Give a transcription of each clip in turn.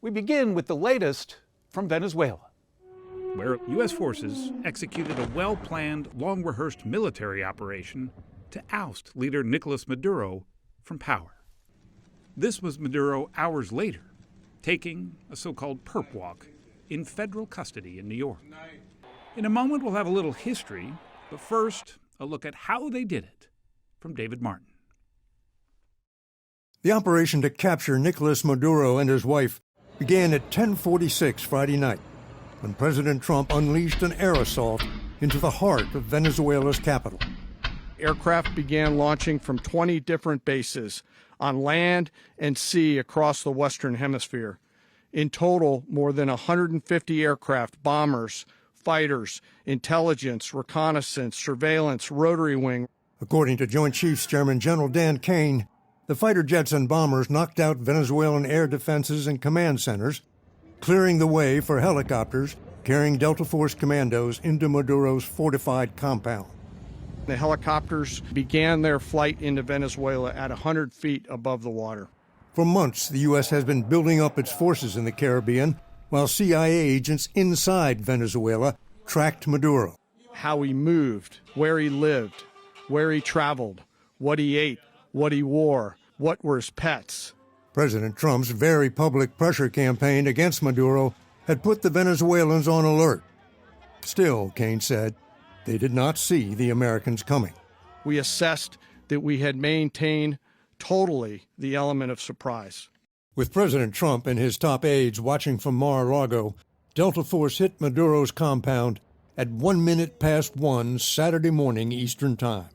We begin with the latest from Venezuela, where U.S. forces executed a well-planned, long-rehearsed military operation to oust leader Nicolás Maduro from power. This was Maduro hours later, taking a so-called perp walk in federal custody in New York. In a moment, we'll have a little history, but first, a look at how they did it from David Martin. The operation to capture Nicolás Maduro and his wife began at 10:46 Friday night, when President Trump unleashed an air assault into the heart of Venezuela's capital. Aircraft began launching from 20 different bases on land and sea across the Western Hemisphere. In total, more than 150 aircraft, bombers, fighters, intelligence, reconnaissance, surveillance, rotary wing. According to Joint Chiefs Chairman General Dan Kane, the fighter jets and bombers knocked out Venezuelan air defenses and command centers, clearing the way for helicopters carrying Delta Force commandos into Maduro's fortified compound. The helicopters began their flight into Venezuela at 100 feet above the water. For months, the U.S. has been building up its forces in the Caribbean, while CIA agents inside Venezuela tracked Maduro. How he moved, where he lived, where he traveled, what he ate, what he wore, what were his pets. President Trump's very public pressure campaign against Maduro had put the Venezuelans on alert. Still, Kane said, they did not see the Americans coming. We assessed that we had maintained totally the element of surprise. With President Trump and his top aides watching from Mar-a-Lago, Delta Force hit Maduro's compound at 1:01 Saturday morning Eastern Time.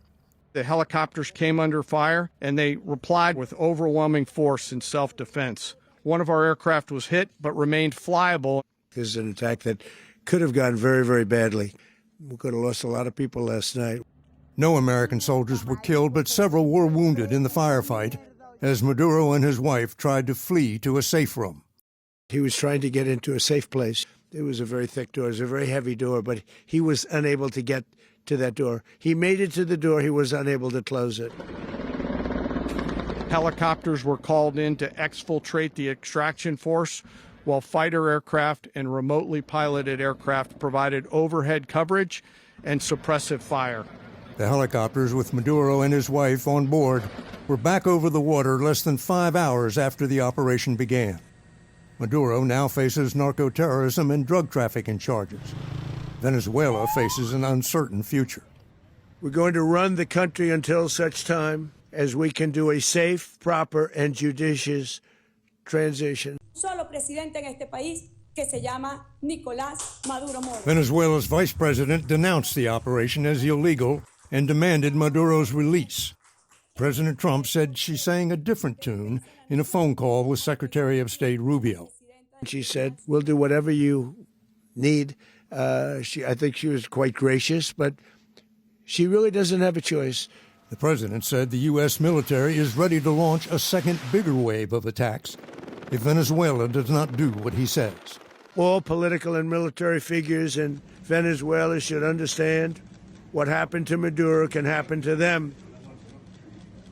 The helicopters came under fire, and they replied with overwhelming force in self-defense. One of our aircraft was hit, but remained flyable. This is an attack that could have gone very, very badly. We could have lost a lot of people last night. No American soldiers were killed, but several were wounded in the firefight as Maduro and his wife tried to flee to a safe room. He was trying to get into a safe place. It was a very thick door. It was a very heavy door, but he was unable to get to that door. He made it to the door. He was unable to close it. Helicopters were called in to exfiltrate the extraction force, while fighter aircraft and remotely piloted aircraft provided overhead coverage and suppressive fire. The helicopters with Maduro and his wife on board were back over the water less than 5 hours after the operation began. Maduro now faces narco-terrorism and drug trafficking charges. Venezuela faces an uncertain future. We're going to run the country until such time as we can do a safe, proper, and judicious transition. Solo presidente en este país que se llama Nicolás Maduro. Venezuela's vice president denounced the operation as illegal and demanded Maduro's release. President Trump said she sang a different tune in a phone call with Secretary of State Rubio. She said, we'll do whatever you need. I think she was quite gracious, but she really doesn't have a choice. The president said the U.S. military is ready to launch a second, bigger wave of attacks if Venezuela does not do what he says. All political and military figures in Venezuela should understand what happened to Maduro can happen to them.